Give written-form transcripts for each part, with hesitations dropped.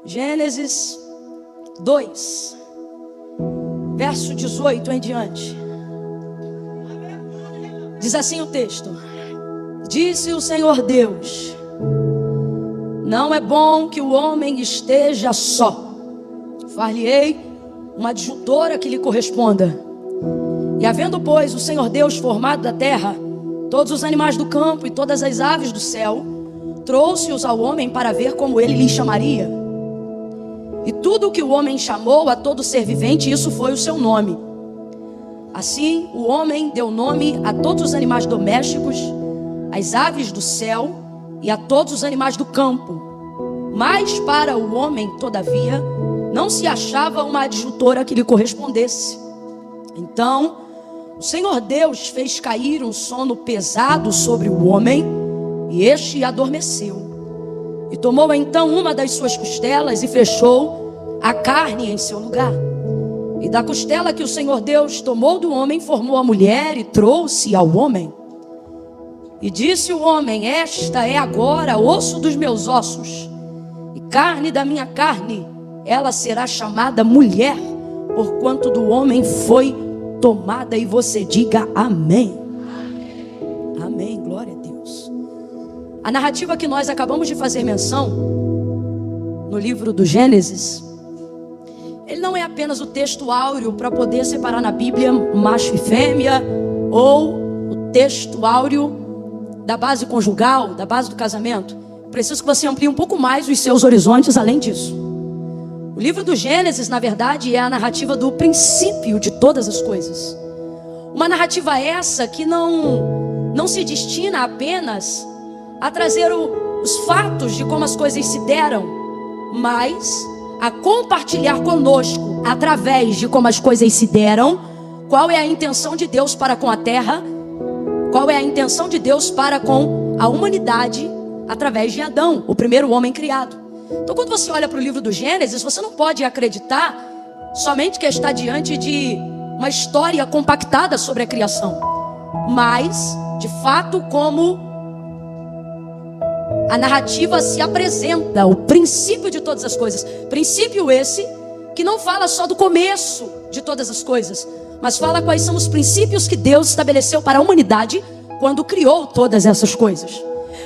Gênesis 2, verso 18 em diante. Diz assim o texto: Disse o Senhor Deus: Não é bom que o homem esteja só. Far-lhe-ei uma adjutora que lhe corresponda. E havendo, pois, o Senhor Deus formado da terra todos os animais do campo e todas as aves do céu, trouxe-os ao homem para ver como ele lhe chamaria. E tudo o que o homem chamou a todo ser vivente, isso foi o seu nome. Assim o homem deu nome a todos os animais domésticos, às aves do céu e a todos os animais do campo. Mas para o homem, todavia, não se achava uma adjutora que lhe correspondesse. Então o Senhor Deus fez cair um sono pesado sobre o homem, e este adormeceu. E tomou então uma das suas costelas e fechou a carne em seu lugar. E da costela que o Senhor Deus tomou do homem, formou a mulher e trouxe ao homem. E disse o homem: Esta é agora osso dos meus ossos e carne da minha carne. Ela será chamada mulher, porquanto do homem foi tomada. E você diga amém. Amém. Amém, glória a Deus. A narrativa que nós acabamos de fazer menção no livro do Gênesis, ele não é apenas o texto áureo para poder separar na Bíblia macho e fêmea, ou o texto áureo da base conjugal, da base do casamento. Preciso que você amplie um pouco mais os seus horizontes além disso. O livro do Gênesis, na verdade, é a narrativa do princípio de todas as coisas. Uma narrativa essa que não se destina apenas a trazer os fatos de como as coisas se deram, mas a compartilhar conosco, através de como as coisas se deram, qual é a intenção de Deus para com a terra, qual é a intenção de Deus para com a humanidade, através de Adão, o primeiro homem criado. Então, quando você olha para o livro do Gênesis, você não pode acreditar somente que está diante de uma história compactada sobre a criação, mas, de fato, como a narrativa se apresenta, o princípio de todas as coisas. Princípio esse que não fala só do começo de todas as coisas, mas fala quais são os princípios que Deus estabeleceu para a humanidade quando criou todas essas coisas.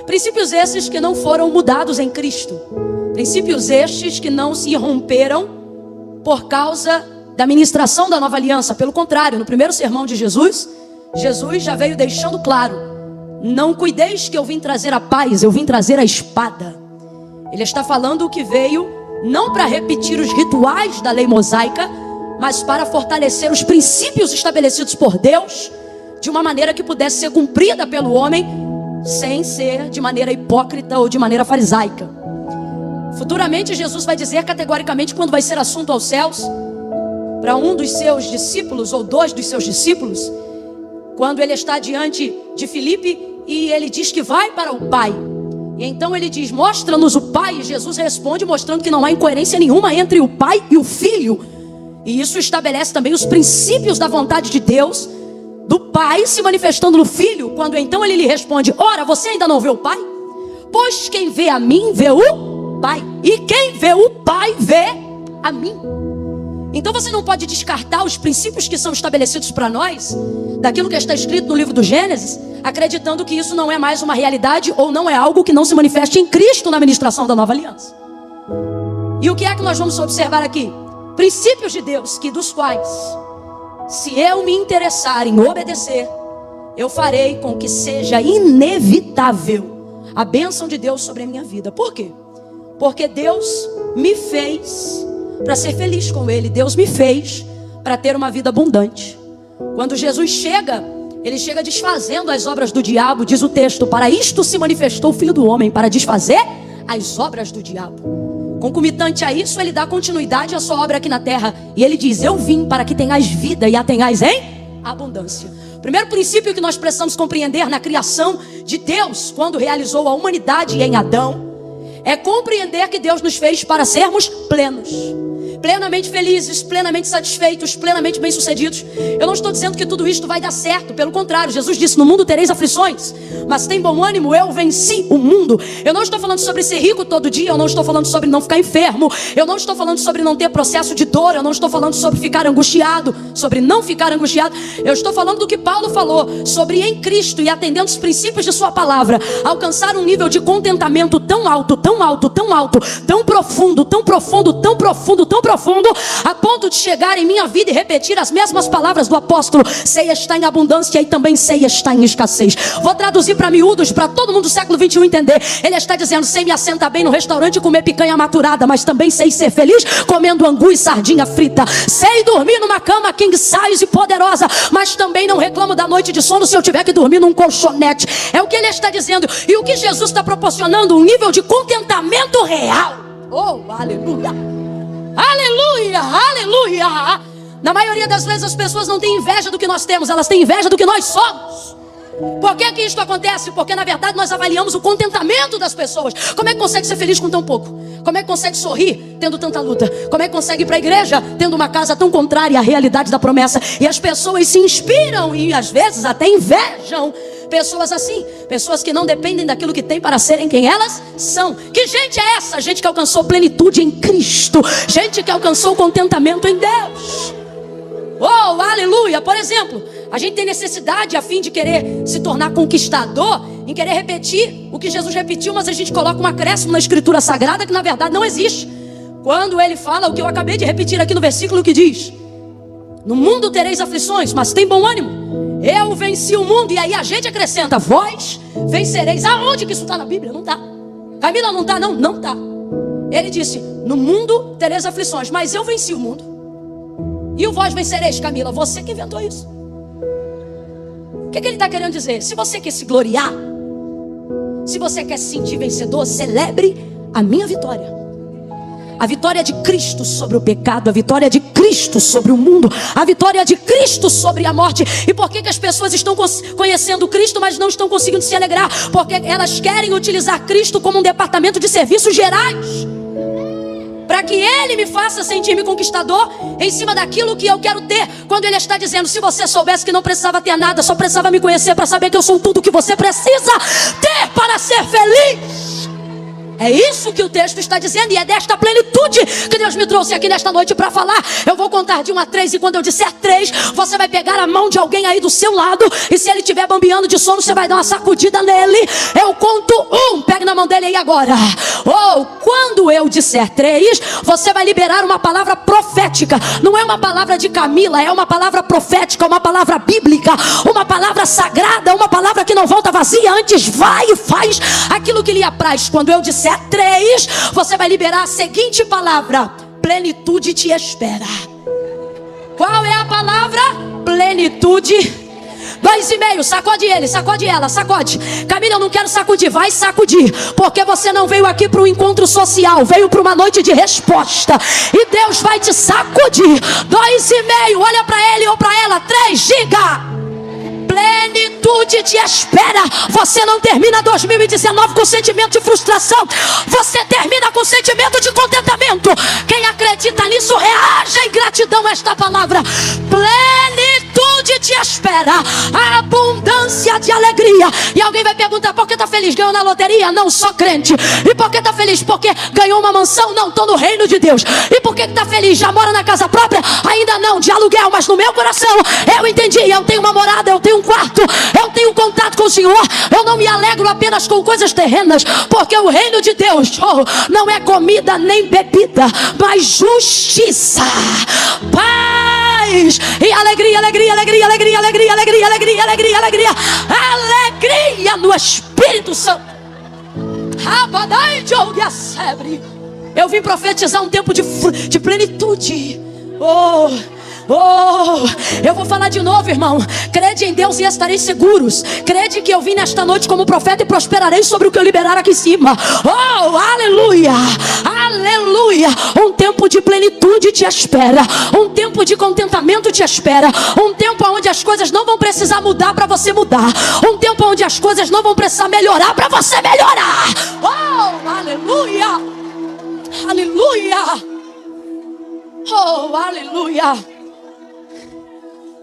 Princípios esses que não foram mudados em Cristo. Princípios estes que não se romperam por causa da ministração da nova aliança. Pelo contrário, no primeiro sermão de Jesus, Jesus já veio deixando claro: não cuideis que eu vim trazer a paz, eu vim trazer a espada. Ele está falando que veio não para repetir os rituais da lei mosaica, mas para fortalecer os princípios estabelecidos por Deus, de uma maneira que pudesse ser cumprida pelo homem, sem ser de maneira hipócrita ou de maneira farisaica. Futuramente Jesus vai dizer categoricamente, quando vai ser assunto aos céus, para um dos seus discípulos ou dois dos seus discípulos, quando ele está diante de Filipe e ele diz que vai para o Pai. E então ele diz: mostra-nos o Pai. E Jesus responde mostrando que não há incoerência nenhuma entre o Pai e o Filho. E isso estabelece também os princípios da vontade de Deus, do Pai se manifestando no Filho, quando então ele lhe responde: ora, você ainda não vê o Pai? Pois quem vê a mim, vê o Pai. E quem vê o Pai, vê a mim. Então você não pode descartar os princípios que são estabelecidos para nós, daquilo que está escrito no livro do Gênesis, acreditando que isso não é mais uma realidade, ou não é algo que não se manifeste em Cristo na ministração da nova aliança. E o que é que nós vamos observar aqui? Princípios de Deus, que dos quais, se eu me interessar em obedecer, eu farei com que seja inevitável a bênção de Deus sobre a minha vida. Por quê? Porque Deus me fez para ser feliz com Ele. Deus me fez para ter uma vida abundante. Quando Jesus chega, Ele chega desfazendo as obras do diabo. Diz o texto: para isto se manifestou o Filho do Homem, para desfazer as obras do diabo. Concomitante a isso, Ele dá continuidade à sua obra aqui na terra. E Ele diz: eu vim para que tenhais vida e a tenhais em abundância. O primeiro princípio que nós precisamos compreender na criação de Deus, quando realizou a humanidade em Adão, é compreender que Deus nos fez para sermos plenos. plenamente felizes, plenamente satisfeitos, plenamente bem-sucedidos. Eu não estou dizendo que tudo isto vai dar certo, pelo contrário, Jesus disse: no mundo tereis aflições, mas tem bom ânimo, eu venci o mundo. Eu não estou falando sobre ser rico todo dia, eu não estou falando sobre não ficar enfermo, eu não estou falando sobre não ter processo de dor, eu não estou falando sobre ficar angustiado, sobre não ficar angustiado. Eu estou falando do que Paulo falou, sobre em Cristo e atendendo os princípios de sua palavra, alcançar um nível de contentamento tão alto, tão alto, tão alto, tão profundo, tão profundo, tão profundo, tão profundo, a ponto de chegar em minha vida e repetir as mesmas palavras do apóstolo: ceia está em abundância e também ceia está em escassez. Vou traduzir para miúdos, para todo mundo do século 21 entender. Ele está dizendo: sei me assentar bem no restaurante e comer picanha maturada, mas também sei ser feliz comendo angu e sardinha frita. Sei dormir numa cama king size e poderosa, mas também não reclamo da noite de sono se eu tiver que dormir num colchonete. É o que ele está dizendo. E o que Jesus está proporcionando? Um nível de contentamento real. Oh, aleluia! Aleluia, aleluia. Na maioria das vezes as pessoas não têm inveja do que nós temos, elas têm inveja do que nós somos. Por que que isto acontece? Porque na verdade nós avaliamos o contentamento das pessoas. Como é que consegue ser feliz com tão pouco? Como é que consegue sorrir tendo tanta luta? Como é que consegue ir para a igreja tendo uma casa tão contrária à realidade da promessa? E as pessoas se inspiram e às vezes até invejam pessoas assim, pessoas que não dependem daquilo que têm para serem quem elas são. Que gente é essa? Gente que alcançou plenitude em Cristo, gente que alcançou contentamento em Deus. Oh, aleluia! Por exemplo, a gente tem necessidade, a fim de querer se tornar conquistador, em querer repetir o que Jesus repetiu, mas a gente coloca um acréscimo na Escritura Sagrada que na verdade não existe. Quando ele fala o que eu acabei de repetir aqui no versículo que diz: no mundo tereis aflições, mas tem bom ânimo, eu venci o mundo. E aí a gente acrescenta: vós vencereis. Aonde que isso está na Bíblia? Não está. Camila, não está? Não, não está. Ele disse: no mundo tereis aflições, mas eu venci o mundo. E o vós vencereis, Camila, você que inventou isso. O que ele está querendo dizer? Se você quer se gloriar, se você quer se sentir vencedor, celebre a minha vitória. A vitória de Cristo sobre o pecado, a vitória de Cristo sobre o mundo, a vitória de Cristo sobre a morte. E por que as pessoas estão conhecendo Cristo, mas não estão conseguindo se alegrar? Porque elas querem utilizar Cristo como um departamento de serviços gerais, para que Ele me faça sentir-me conquistador em cima daquilo que eu quero ter. Quando Ele está dizendo: se você soubesse que não precisava ter nada, só precisava me conhecer para saber que eu sou tudo o que você precisa ter para ser feliz. É isso que o texto está dizendo, e é desta plenitude que Deus me trouxe aqui nesta noite para falar. Eu vou contar de 1 a 3, e quando eu disser 3, você vai pegar a mão de alguém aí do seu lado, e se ele estiver bambeando de sono, você vai dar uma sacudida nele. Eu conto 1, pegue na mão dele aí agora. Ou quando eu disser 3, você vai liberar uma palavra profética. Não é uma palavra de Camila, é uma palavra profética, uma palavra bíblica, uma palavra sagrada, uma palavra que não volta vazia, antes vai e faz aquilo que lhe apraz. Quando eu disser 3, você vai liberar a seguinte palavra: plenitude te espera. Qual é a palavra? Plenitude. 2,5, sacode ele, sacode ela, sacode. Camila, eu não quero sacudir, vai sacudir, porque você não veio aqui para um encontro social, veio para uma noite de resposta, e Deus vai te sacudir. 2,5, olha para ele ou para ela. 3, diga: plenitude te espera. Você não termina 2019 com sentimento de frustração, você termina com sentimento de contentamento. Quem acredita nisso, reaja em gratidão a esta palavra. Plenitude te espera, a abundância de alegria. E alguém vai perguntar: por que está feliz? Ganhou na loteria? Não, sou crente. E por que está feliz? Porque ganhou uma mansão? Não, estou no reino de Deus. E por que está feliz? Já mora na casa própria? Ainda não, de aluguel, mas no meu coração eu entendi, eu tenho uma morada, eu tenho um quarto, eu tenho contato com o Senhor. Eu não me alegro apenas com coisas terrenas, porque o reino de Deus não é comida nem bebida, mas justiça, paz e alegria, alegria, alegria, alegria, alegria, alegria, alegria, alegria, alegria, alegria no Espírito Santo. Eu vim profetizar um tempo de plenitude. Eu vou falar de novo, irmão. Crede em Deus e estareis seguros. Crede que eu vim nesta noite como profeta e prosperarei sobre o que eu liberar aqui em cima. Oh, aleluia, aleluia. Um tempo de plenitude te espera, um tempo de contentamento te espera, um tempo onde as coisas não vão precisar mudar para você mudar, um tempo onde as coisas não vão precisar melhorar para você melhorar. Oh, aleluia, aleluia. Oh, aleluia.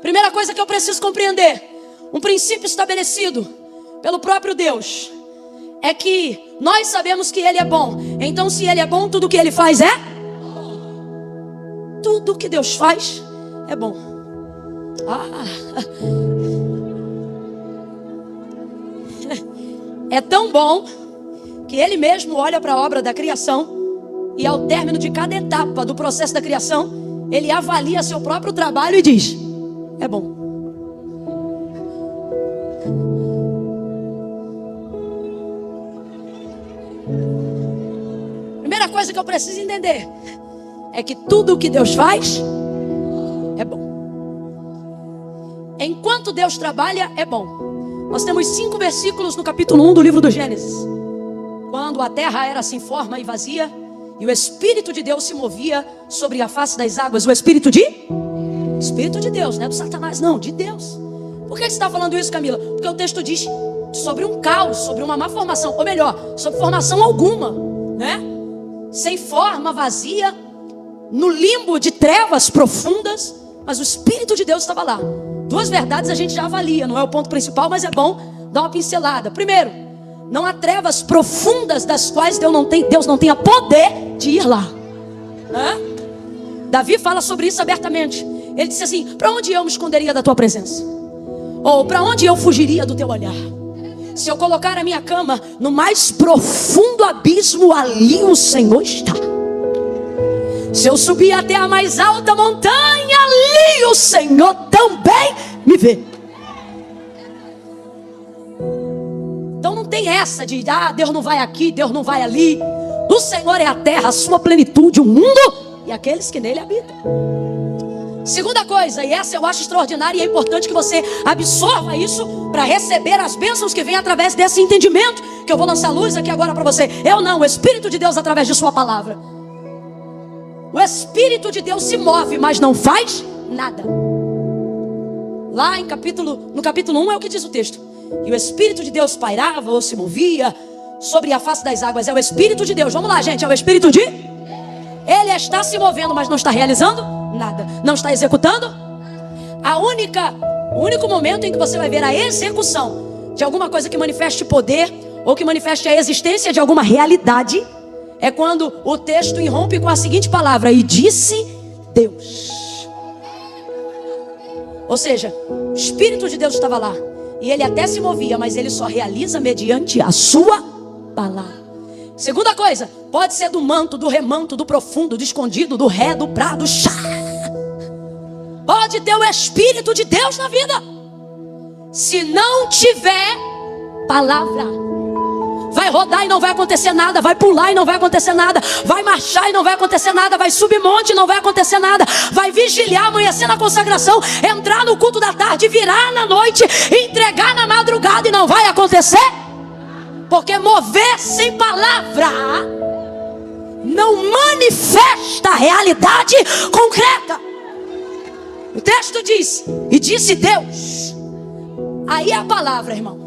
Primeira coisa que eu preciso compreender, um princípio estabelecido pelo próprio Deus, é que nós sabemos que Ele é bom. Então, se Ele é bom, tudo que Ele faz é? Tudo que Deus faz é bom. É tão bom que Ele mesmo olha para a obra da criação e ao término de cada etapa do processo da criação, Ele avalia seu próprio trabalho e diz: é bom. Primeira coisa que eu preciso entender é que tudo o que Deus faz é bom. Enquanto Deus trabalha, é bom. Nós temos 5 versículos no capítulo 1 do livro do Gênesis. Quando a terra era sem forma e vazia, e o Espírito de Deus se movia sobre a face das águas. O Espírito de Deus, não é do Satanás, não, de Deus. Por que você está falando isso, Camila? Porque o texto diz sobre um caos, sobre uma má formação. Ou melhor, sobre formação alguma, né? Sem forma, vazia, no limbo de trevas profundas. Mas o Espírito de Deus estava lá. 2 verdades a gente já avalia, não é o ponto principal, mas é bom dar uma pincelada. Primeiro, não há trevas profundas das quais Deus não tenha poder de ir lá, né? Davi fala sobre isso abertamente. Ele disse assim: para onde eu me esconderia da tua presença? Ou para onde eu fugiria do teu olhar? Se eu colocar a minha cama no mais profundo abismo, ali o Senhor está. Se eu subir até a mais alta montanha, ali o Senhor também me vê. Então não tem essa de Deus não vai aqui, Deus não vai ali. Do Senhor é a terra, a sua plenitude, o mundo e aqueles que nele habitam. Segunda coisa, e essa eu acho extraordinária e é importante que você absorva isso para receber as bênçãos que vêm através desse entendimento, que eu vou lançar luz aqui agora para você. Eu não, o Espírito de Deus através de sua palavra. O Espírito de Deus se move, mas não faz nada. Lá no capítulo 1 é o que diz o texto. E o Espírito de Deus pairava ou se movia sobre a face das águas. É o Espírito de Deus. Vamos lá, gente, é o Espírito de... Ele está se movendo, mas não está realizando nada. Não está executando. O único momento em que você vai ver a execução de alguma coisa que manifeste poder ou que manifeste a existência de alguma realidade é quando o texto irrompe com a seguinte palavra: e disse Deus. Ou seja, o Espírito de Deus estava lá e ele até se movia, mas ele só realiza mediante a sua palavra. Segunda coisa, pode ser do manto, do remanto, do profundo, do escondido, do ré, do prá, do chá. Pode ter o Espírito de Deus na vida. Se não tiver palavra, vai rodar e não vai acontecer nada. Vai pular e não vai acontecer nada. Vai marchar e não vai acontecer nada. Vai subir monte e não vai acontecer nada. Vai vigiliar, amanhecer na consagração, entrar no culto da tarde, virar na noite, entregar na madrugada e não vai acontecer. Porque mover sem palavra não manifesta a realidade concreta. O texto diz: e disse Deus. Aí é a palavra, irmão.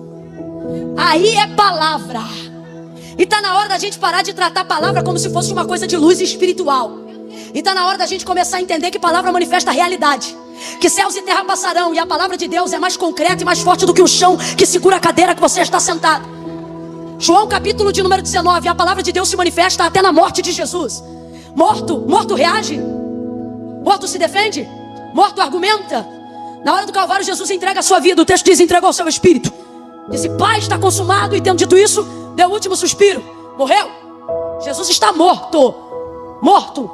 Aí é palavra. E está na hora da gente parar de tratar a palavra como se fosse uma coisa de luz espiritual. E está na hora da gente começar a entender que palavra manifesta a realidade. Que céus e terra passarão, e a palavra de Deus é mais concreta e mais forte do que o chão que segura a cadeira que você está sentado. João capítulo de número 19, a palavra de Deus se manifesta até na morte de Jesus. Morto reage. Morto se defende. Morto argumenta. Na hora do Calvário, Jesus entrega a sua vida. O texto diz: entregou o seu espírito. Disse: Pai, está consumado. E tendo dito isso, deu o último suspiro. Morreu. Jesus está morto. Morto.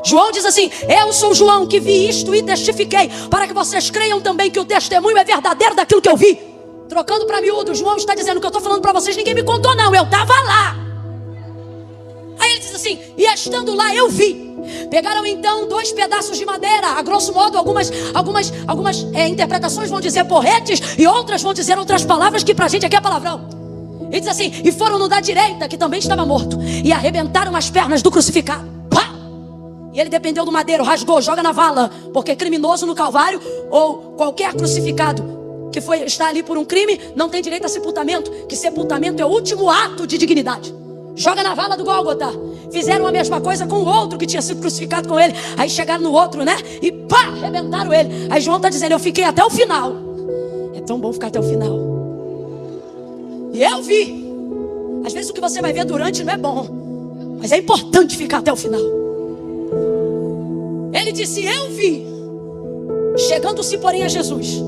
João diz assim: eu sou João que vi isto e testifiquei, para que vocês creiam também que o testemunho é verdadeiro daquilo que eu vi. Trocando para miúdo, João está dizendo: o que eu estou falando para vocês ninguém me contou não, eu estava lá. Aí ele diz assim: e estando lá eu vi. Pegaram então 2 pedaços de madeira, a grosso modo algumas interpretações vão dizer porretes, e outras vão dizer outras palavras que pra gente aqui é palavrão. Ele diz assim: e foram no da direita, que também estava morto, e arrebentaram as pernas do crucificado. Pá! E ele dependeu do madeiro, rasgou, joga na vala, porque criminoso no Calvário, ou qualquer crucificado que está ali por um crime, não tem direito a sepultamento, que sepultamento é o último ato de dignidade. Joga na vala do Gólgota. Fizeram a mesma coisa com o outro que tinha sido crucificado com ele. Aí chegaram no outro, né? E pá, arrebentaram ele. Aí João está dizendo, eu fiquei até o final. É tão bom ficar até o final. E eu vi. Às vezes o que você vai ver durante não é bom, mas é importante ficar até o final. Ele disse, eu vi. Chegando-se porém a Jesus,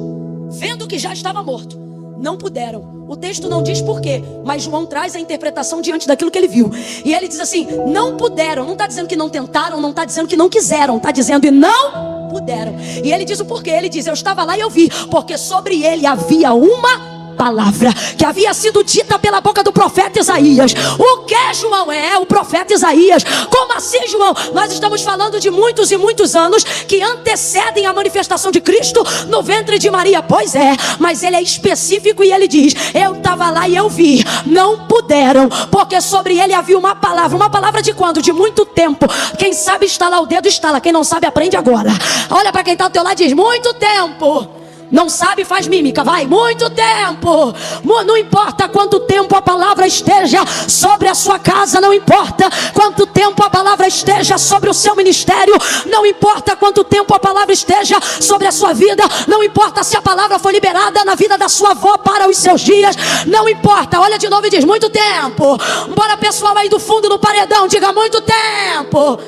vendo que já estava morto, não puderam. O texto não diz porquê, mas João traz a interpretação diante daquilo que ele viu. E ele diz assim, não puderam. Não está dizendo que não tentaram, não está dizendo que não quiseram, está dizendo e não puderam. E ele diz o porquê. Ele diz, eu estava lá e eu vi, porque sobre ele havia uma palavra que havia sido dita pela boca do profeta Isaías. O que, João? É o profeta Isaías. Como assim, João? Nós estamos falando de muitos e muitos anos que antecedem a manifestação de Cristo no ventre de Maria. Pois é, mas ele é específico e ele diz, eu estava lá e eu vi, não puderam, porque sobre ele havia uma palavra de quando? De muito tempo. Quem sabe estalar o dedo, estala. Quem não sabe, aprende agora. Olha para quem está ao teu lado e diz, muito tempo. Não sabe, faz mímica, vai. Muito tempo. Não importa quanto tempo a palavra esteja sobre a sua casa, não importa quanto tempo a palavra esteja sobre o seu ministério, não importa quanto tempo a palavra esteja sobre a sua vida, não importa se a palavra foi liberada na vida da sua avó para os seus dias, não importa. Olha de novo e diz, muito tempo. Bora pessoal aí do fundo no paredão, diga muito tempo.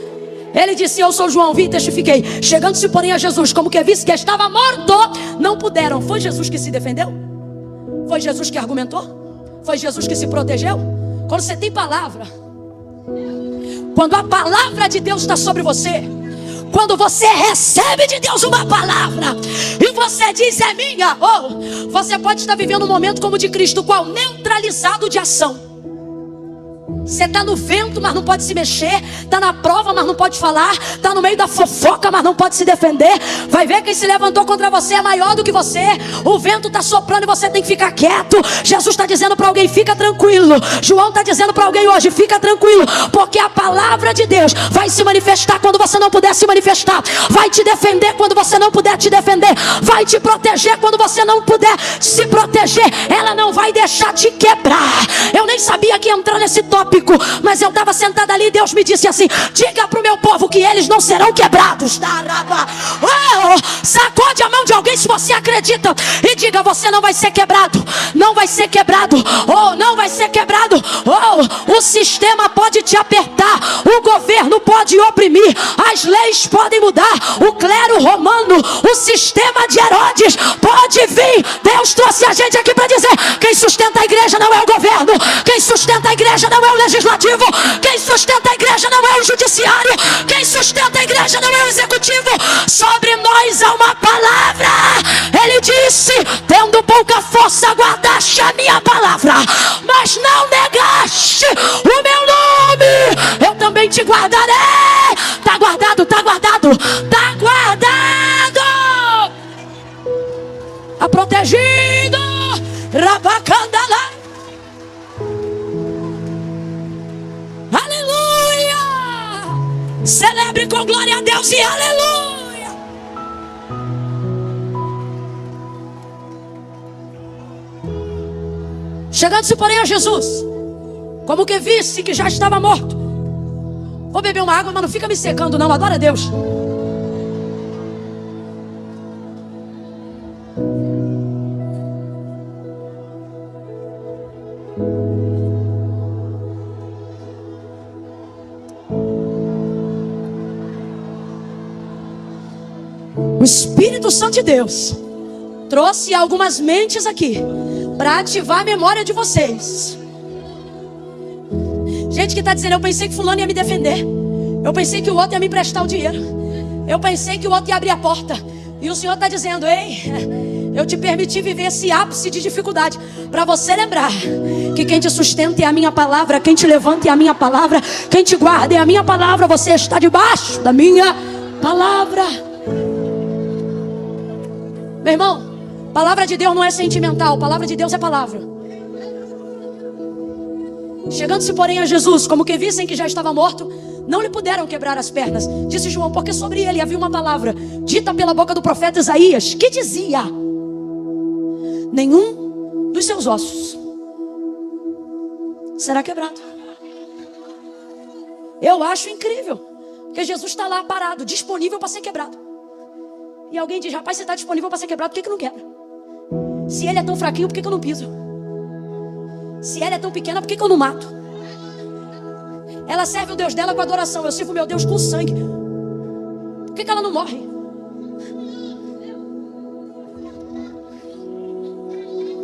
Ele disse, eu sou João, vi e testifiquei. Chegando-se porém a Jesus, como que visse que estava morto, não puderam. Foi Jesus que se defendeu? Foi Jesus que argumentou? Foi Jesus que se protegeu? Quando você tem palavra, quando a palavra de Deus está sobre você, quando você recebe de Deus uma palavra e você diz é minha, ou você pode estar vivendo um momento como o de Cristo, qual? Neutralizado de ação. Você está no vento, mas não pode se mexer. Está na prova, mas não pode falar. Está no meio da fofoca, mas não pode se defender. Vai ver quem se levantou contra você é maior do que você. O vento está soprando e você tem que ficar quieto. Jesus está dizendo para alguém, fica tranquilo. João está dizendo para alguém hoje, fica tranquilo, porque a palavra de Deus vai se manifestar quando você não puder se manifestar. Vai te defender quando você não puder te defender. Vai te proteger quando você não puder se proteger. Ela não vai deixar te quebrar. Eu nem sabia que ia entrar nesse tópico, mas eu estava sentada ali e Deus me disse assim, diga para o meu povo que eles não serão quebrados. Sacode a mão de alguém se você acredita e diga, você não vai ser quebrado. Não vai ser quebrado. Não vai ser quebrado. O sistema pode te apertar, o governo pode oprimir, as leis podem mudar, o clero romano, o sistema de Herodes pode vir. Deus trouxe a gente aqui para dizer, quem sustenta a igreja não é o governo, quem sustenta a igreja não é o legislativo, quem sustenta a igreja não é o judiciário, quem sustenta a igreja não é o executivo. Sobre nós há uma palavra. Ele disse, tendo pouca força guardaste a minha palavra, mas não negaste o meu nome, eu também te guardarei. Está guardado, está guardado, está guardado, está protegido. Rabacandala. Aleluia! Celebre com glória a Deus e aleluia! Chegando-se porém a Jesus, como que visse que já estava morto. Vou beber uma água, mas não fica me secando não, adora a Deus. O Espírito Santo de Deus trouxe algumas mentes aqui para ativar a memória de vocês. Gente que está dizendo, eu pensei que fulano ia me defender, eu pensei que o outro ia me emprestar o dinheiro, eu pensei que o outro ia abrir a porta. E o Senhor está dizendo, ei, eu te permiti viver esse ápice de dificuldade para você lembrar que quem te sustenta é a minha palavra, quem te levanta é a minha palavra, quem te guarda é a minha palavra. Você está debaixo da minha palavra. Meu irmão, palavra de Deus não é sentimental, palavra de Deus é palavra. Chegando-se porém a Jesus, como que vissem que já estava morto, não lhe puderam quebrar as pernas. Disse João, porque sobre ele havia uma palavra dita pela boca do profeta Isaías, que dizia, nenhum dos seus ossos será quebrado. Eu acho incrível. Porque Jesus está lá parado, disponível para ser quebrado. E alguém diz, rapaz, você está disponível para ser quebrado, por que não quebra? Se ele é tão fraquinho, por que eu não piso? Se ela é tão pequena, por que eu não mato? Ela serve o Deus dela com adoração, eu sirvo o meu Deus com sangue. Por que ela não morre?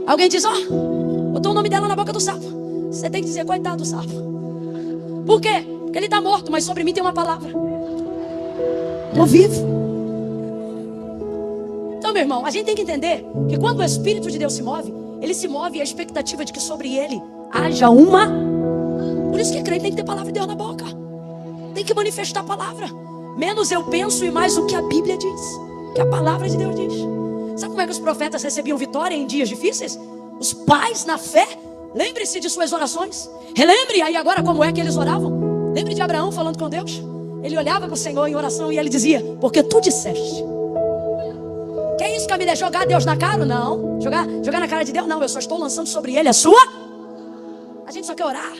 Alguém diz, botou o nome dela na boca do sapo. Você tem que dizer, coitado do sapo. Por quê? Porque ele está morto, mas sobre mim tem uma palavra. Estou vivo. Então, meu irmão, a gente tem que entender que quando o Espírito de Deus se move, ele se move a expectativa de que sobre ele haja uma. Por isso que crente tem que ter palavra de Deus na boca. Tem que manifestar a palavra. Menos eu penso e mais o que a Bíblia diz, que a palavra de Deus diz. Sabe como é que os profetas recebiam vitória em dias difíceis? Os pais na fé. Lembre-se de suas orações. Relembre aí agora como é que eles oravam. Lembre de Abraão falando com Deus. Ele olhava para o Senhor em oração e ele dizia, porque tu disseste. Que é isso, Camila? É jogar Deus na cara? Não. Jogar na cara de Deus? Não, eu só estou lançando sobre ele a sua. A gente só quer orar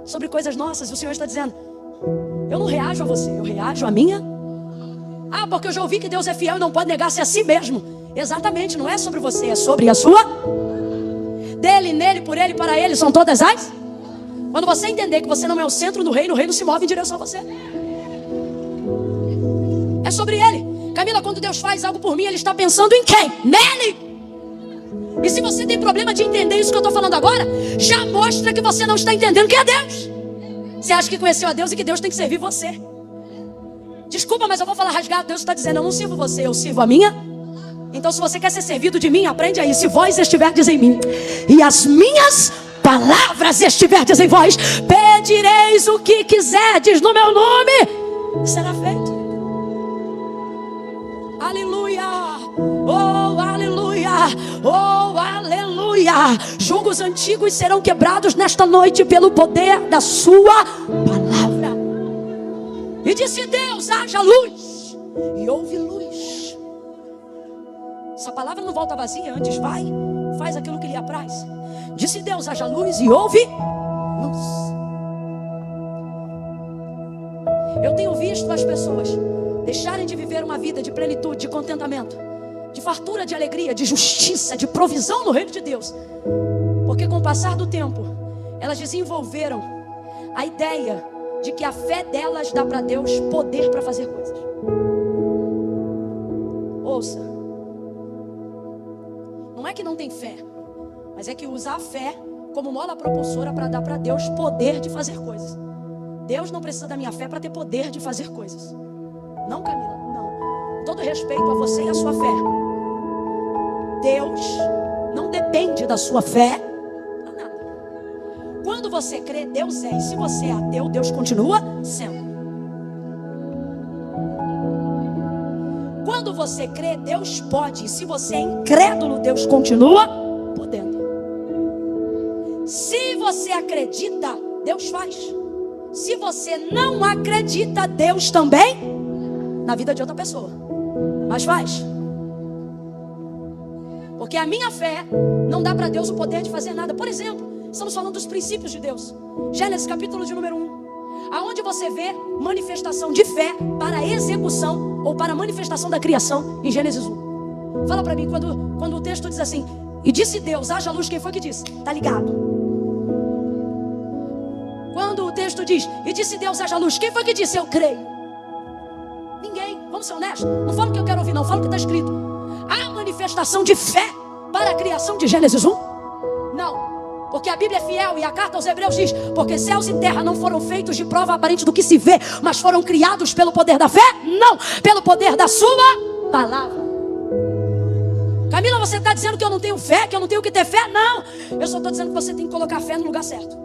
sobre coisas nossas. E o Senhor está dizendo, eu não reajo a você, eu reajo a minha. Porque eu já ouvi que Deus é fiel e não pode negar-se a si mesmo. Exatamente, não é sobre você, é sobre a sua. Dele, nele, por ele, para ele, são todas as. Quando você entender que você não é o centro do reino, o reino se move em direção a você. É sobre ele. Camila, quando Deus faz algo por mim, ele está pensando em quem? Nele. E se você tem problema de entender isso que eu estou falando agora, já mostra que você não está entendendo quem é Deus. Você acha que conheceu a Deus e que Deus tem que servir você. Desculpa, mas eu vou falar rasgado. Deus está dizendo, eu não sirvo você, eu sirvo a minha. Então se você quer ser servido de mim, aprende aí. Se vós estiverdes em mim e as minhas palavras estiverdes em vós, pedireis o que quiserdes no meu nome, será feito. Aleluia, oh aleluia, oh aleluia. Julgos antigos serão quebrados nesta noite pelo poder da sua palavra. E disse Deus, haja luz, e houve luz. Essa palavra não volta vazia, antes vai, faz aquilo que lhe apraz. Disse Deus, haja luz, e houve luz. Eu tenho visto as pessoas deixarem de viver uma vida de plenitude, de contentamento, de fartura, de alegria, de justiça, de provisão no reino de Deus. Porque com o passar do tempo, elas desenvolveram a ideia de que a fé delas dá para Deus poder para fazer coisas. Ouça, não é que não tem fé, mas é que usa a fé como mola propulsora para dar para Deus poder de fazer coisas. Deus não precisa da minha fé para ter poder de fazer coisas. Não, Camila, não. Todo respeito a você e a sua fé. Deus não depende da sua fé para nada. Quando você crê, Deus é. E se você é ateu, Deus continua sendo. Quando você crê, Deus pode. E se você é incrédulo, Deus continua podendo. Se você acredita, Deus faz. Se você não acredita, Deus também na vida de outra pessoa, mas faz. Porque a minha fé não dá para Deus o poder de fazer nada. Por exemplo, estamos falando dos princípios de Deus. Gênesis capítulo de número 1, aonde você vê manifestação de fé para execução ou para manifestação da criação em Gênesis 1. Fala para mim, quando o texto diz assim, e disse Deus, haja luz, quem foi que disse? Tá ligado? Quando o texto diz, e disse Deus, haja luz, quem foi que disse? Eu creio. Ninguém, vamos ser honestos. Não fala o que eu quero ouvir, não, fala o que está escrito. Há manifestação de fé para a criação de Gênesis 1? Não, porque a Bíblia é fiel e a carta aos Hebreus diz, porque céus e terra não foram feitos de prova aparente do que se vê, mas foram criados pelo poder da fé? Não, pelo poder da sua palavra. Camila, você está dizendo que eu não tenho fé, que eu não tenho que ter fé? Não, eu só estou dizendo que você tem que colocar a fé no lugar certo.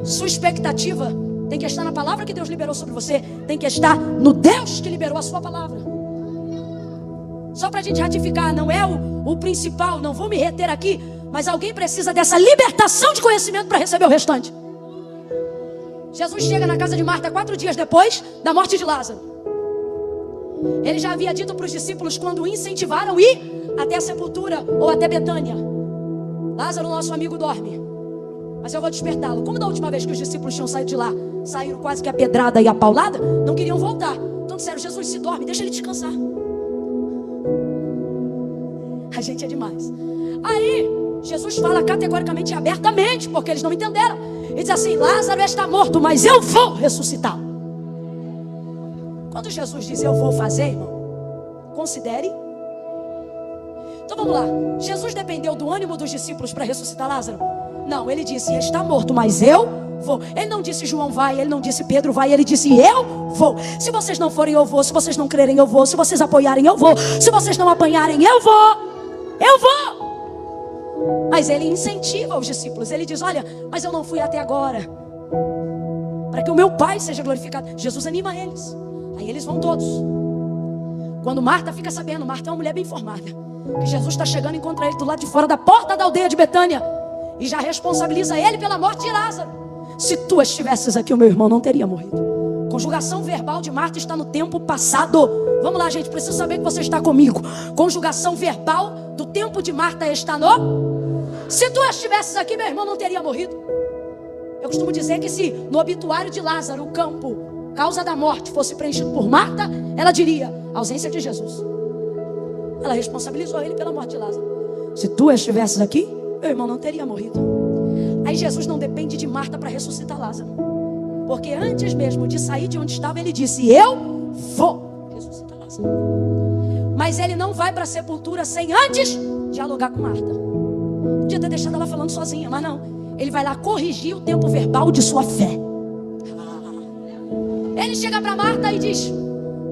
Sua expectativa tem que estar na palavra que Deus liberou sobre você. Tem que estar no Deus que liberou a sua palavra. Só para a gente ratificar, não é o principal, não vou me reter aqui, mas alguém precisa dessa libertação de conhecimento para receber o restante. Jesus chega na casa de Marta 4 dias depois da morte de Lázaro. Ele já havia dito para os discípulos quando o incentivaram a ir até a sepultura ou até Betânia: Lázaro, nosso amigo, dorme. mas eu vou despertá-lo. Como da última vez que os discípulos tinham saído de lá, saíram quase que a pedrada e a paulada, não queriam voltar. Então disseram: Jesus, se dorme, deixa ele descansar. A gente é demais. Aí Jesus fala categoricamente e abertamente, porque eles não entenderam. Ele diz assim: Lázaro está morto, mas eu vou ressuscitar. Quando Jesus diz eu vou fazer, irmão, considere. Então vamos lá. Jesus dependeu do ânimo dos discípulos para ressuscitar Lázaro? Não, ele disse: está morto, mas eu vou. Ele não disse João vai, ele não disse Pedro vai, ele disse eu vou. Se vocês não forem, eu vou. Se vocês não crerem, eu vou. Se vocês apoiarem, eu vou. Se vocês não apanharem, eu vou. Eu vou. Mas ele incentiva os discípulos. Ele diz: olha, mas eu não fui até agora, para que o meu Pai seja glorificado. Jesus anima eles. Aí eles vão todos. Quando Marta fica sabendo, Marta é uma mulher bem informada, que Jesus está chegando, encontra ele do lado de fora da porta da aldeia de Betânia e já responsabiliza ele pela morte de Lázaro. Se tu estivesses aqui, o meu irmão não teria morrido. Conjugação verbal de Marta está no tempo passado. Vamos lá, gente, preciso saber que você está comigo. Conjugação verbal do tempo de Marta está no... Se tu estivesses aqui, meu irmão não teria morrido. Eu costumo dizer que se no obituário de Lázaro o campo, causa da morte, fosse preenchido por Marta, ela diria: ausência de Jesus. Ela responsabilizou ele pela morte de Lázaro. Se tu estivesses aqui, meu irmão não teria morrido. Aí Jesus não depende de Marta para ressuscitar Lázaro, porque antes mesmo de sair de onde estava, ele disse: eu vou ressuscitar Lázaro. Mas ele não vai para a sepultura sem antes dialogar com Marta. Podia ter deixado ela falando sozinha, mas não. Ele vai lá corrigir o tempo verbal de sua fé. Ele chega para Marta e diz: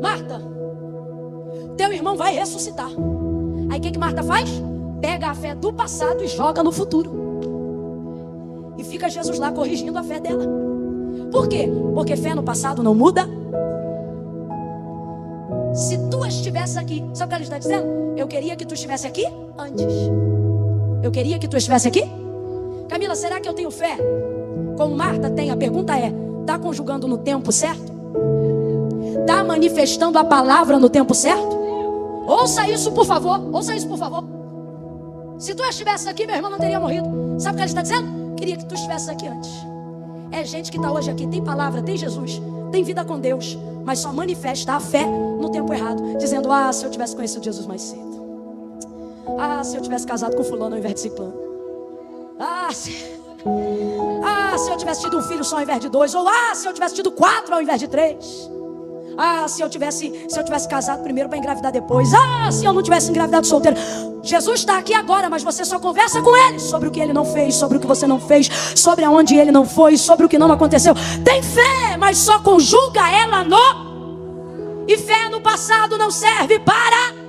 Marta, teu irmão vai ressuscitar. Aí o que Marta faz? Pega a fé do passado e joga no futuro. E fica Jesus lá corrigindo a fé dela. Por quê? Porque fé no passado não muda. Se tu estivesse aqui, sabe o que ele está dizendo? Eu queria que tu estivesse aqui antes. Eu queria que tu estivesse aqui. Camila, será que eu tenho fé? Como Marta tem? A pergunta é: está conjugando no tempo certo? Está manifestando a palavra no tempo certo? Ouça isso, por favor. Ouça isso, por favor. Se tu estivesse aqui, meu irmão não teria morrido. Sabe o que ele está dizendo? Queria que tu estivesse aqui antes. É gente que está hoje aqui, tem palavra, tem Jesus, tem vida com Deus, mas só manifesta a fé no tempo errado, dizendo: ah, se eu tivesse conhecido Jesus mais cedo. Ah, se eu tivesse casado com fulano ao invés de ciclano. Ah, se eu tivesse tido um filho só ao invés de 2. Ou se eu tivesse tido 4 ao invés de 3. Se eu tivesse casado primeiro para engravidar depois. Se eu não tivesse engravidado solteiro. Jesus está aqui agora, mas você só conversa com ele sobre o que ele não fez, sobre o que você não fez, sobre aonde ele não foi, sobre o que não aconteceu. Tem fé, mas só conjuga ela no... E fé no passado não serve para...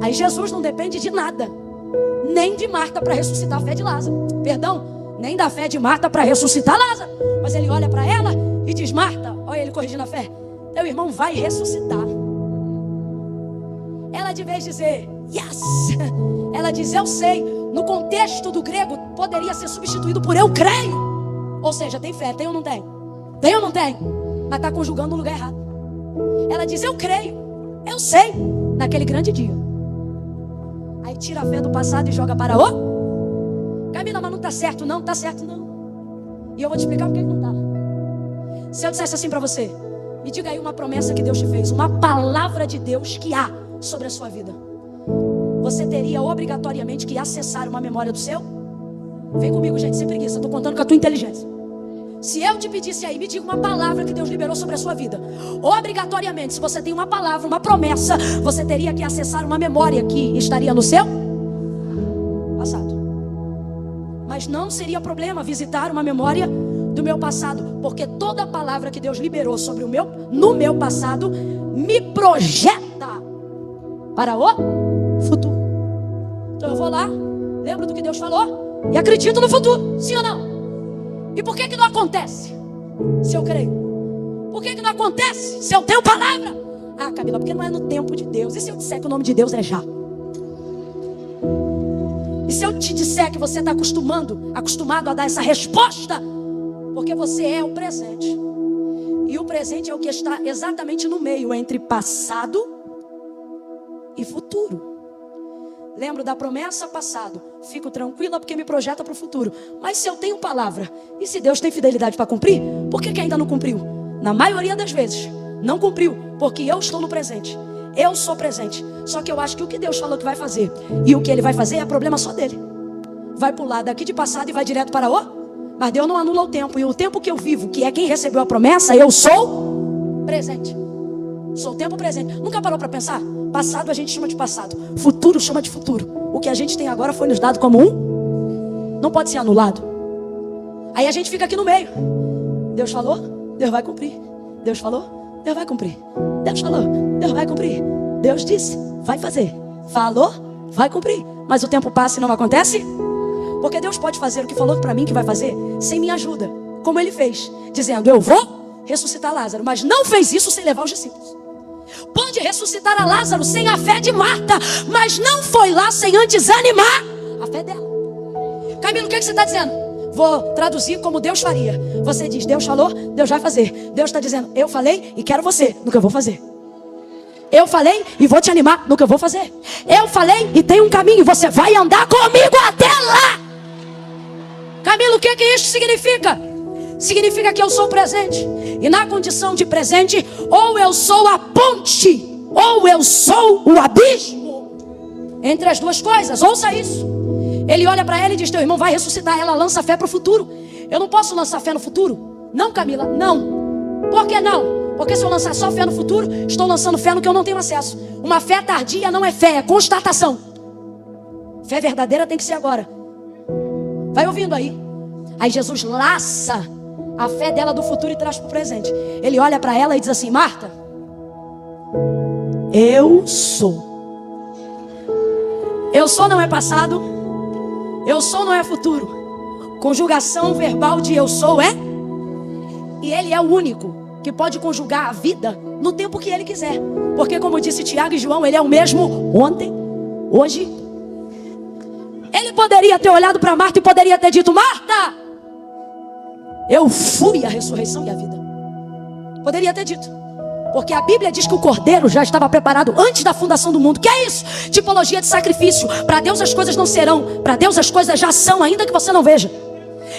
Aí Jesus não depende de nada, nem de Marta para ressuscitar a fé de Lázaro. Perdão, nem da fé de Marta para ressuscitar Lázaro. Mas ele olha para ela e diz: Marta, olha ele corrigindo a fé, teu irmão vai ressuscitar. Ela, de vez de dizer yes, ela diz: eu sei. No contexto do grego poderia ser substituído por eu creio. Ou seja, tem fé, tem ou não tem? Tem ou não tem? Mas está conjugando no lugar errado. Ela diz: eu creio, eu sei, naquele grande dia. Aí tira a fé do passado e joga para o... Camila, mas não está certo não, está certo não. E eu vou te explicar por que não está. Se eu dissesse assim para você: me diga aí uma promessa que Deus te fez, uma palavra de Deus que há sobre a sua vida, você teria obrigatoriamente que acessar uma memória do seu? Vem comigo, gente, sem preguiça, estou contando com a tua inteligência. Se eu te pedisse aí, me diga uma palavra que Deus liberou sobre a sua vida, obrigatoriamente, se você tem uma palavra, uma promessa, você teria que acessar uma memória que estaria no seu passado. Mas não seria problema visitar uma memória do meu passado, porque toda palavra que Deus liberou sobre no meu passado me projeta para o futuro. Então eu vou lá, lembro do que Deus falou e acredito no futuro, sim ou não? E por que não acontece se eu creio? Por que não acontece se eu tenho palavra? Camila, porque não é no tempo de Deus. E se eu disser que o nome de Deus é já? E se eu te disser que você está acostumado a dar essa resposta? Porque você é o presente. E o presente é o que está exatamente no meio entre passado e futuro. lembro da promessa passada, fico tranquila porque me projeta para o futuro. Mas se eu tenho palavra, e se Deus tem fidelidade para cumprir, por que ainda não cumpriu? Na maioria das vezes, não cumpriu, porque eu estou no presente. Eu sou presente. Só que eu acho que o que Deus falou que vai fazer e o que Ele vai fazer é problema só dele. Vai pular daqui de passado e vai direto para o... Mas Deus não anula o tempo. E o tempo que eu vivo, que é quem recebeu a promessa, eu sou presente. Sou o tempo presente. Nunca parou para pensar? Passado a gente chama de passado, futuro chama de futuro. O que a gente tem agora foi nos dado como não pode ser anulado. Aí a gente fica aqui no meio. Deus falou, Deus vai cumprir. Deus falou, Deus vai cumprir. Deus falou, Deus vai cumprir. Deus disse, vai fazer. Falou, vai cumprir. Mas o tempo passa e não acontece. Porque Deus pode fazer o que falou para mim que vai fazer sem minha ajuda, como Ele fez, dizendo, eu vou ressuscitar Lázaro. Mas não fez isso sem levar os discípulos. Pode ressuscitar a Lázaro sem a fé de Marta, mas não foi lá sem antes animar a fé dela. Camilo, o que você está dizendo? Vou traduzir como Deus faria. Você diz, Deus falou, Deus vai fazer. Deus está dizendo, eu falei e quero você no que eu vou fazer. Eu falei e vou te animar no que eu vou fazer. Eu falei e tem um caminho, você vai andar comigo até lá. Camilo, o que isso significa? Significa que eu sou presente. E na condição de presente, ou eu sou a ponte, ou eu sou o abismo. Entre as duas coisas, ouça isso. Ele olha para ela e diz, teu irmão vai ressuscitar. Ela lança fé para o futuro. Eu não posso lançar fé no futuro? Não, Camila, não. Por que não? Porque se eu lançar só fé no futuro, estou lançando fé no que eu não tenho acesso. Uma fé tardia não é fé, é constatação. Fé verdadeira tem que ser agora. Vai ouvindo aí. Aí Jesus laça a fé dela do futuro e traz para o presente. Ele olha para ela e diz assim, Marta, eu sou. Eu sou não é passado, eu sou não é futuro. Conjugação verbal de eu sou é. E Ele é o único que pode conjugar a vida no tempo que Ele quiser. Porque como disse Tiago e João, Ele é o mesmo ontem, hoje. Ele poderia ter olhado para Marta e poderia ter dito, Marta, eu fui a ressurreição e a vida. Poderia ter dito. Porque a Bíblia diz que o cordeiro já estava preparado antes da fundação do mundo. Que é isso? Tipologia de sacrifício. Para Deus as coisas não serão, para Deus as coisas já são, ainda que você não veja.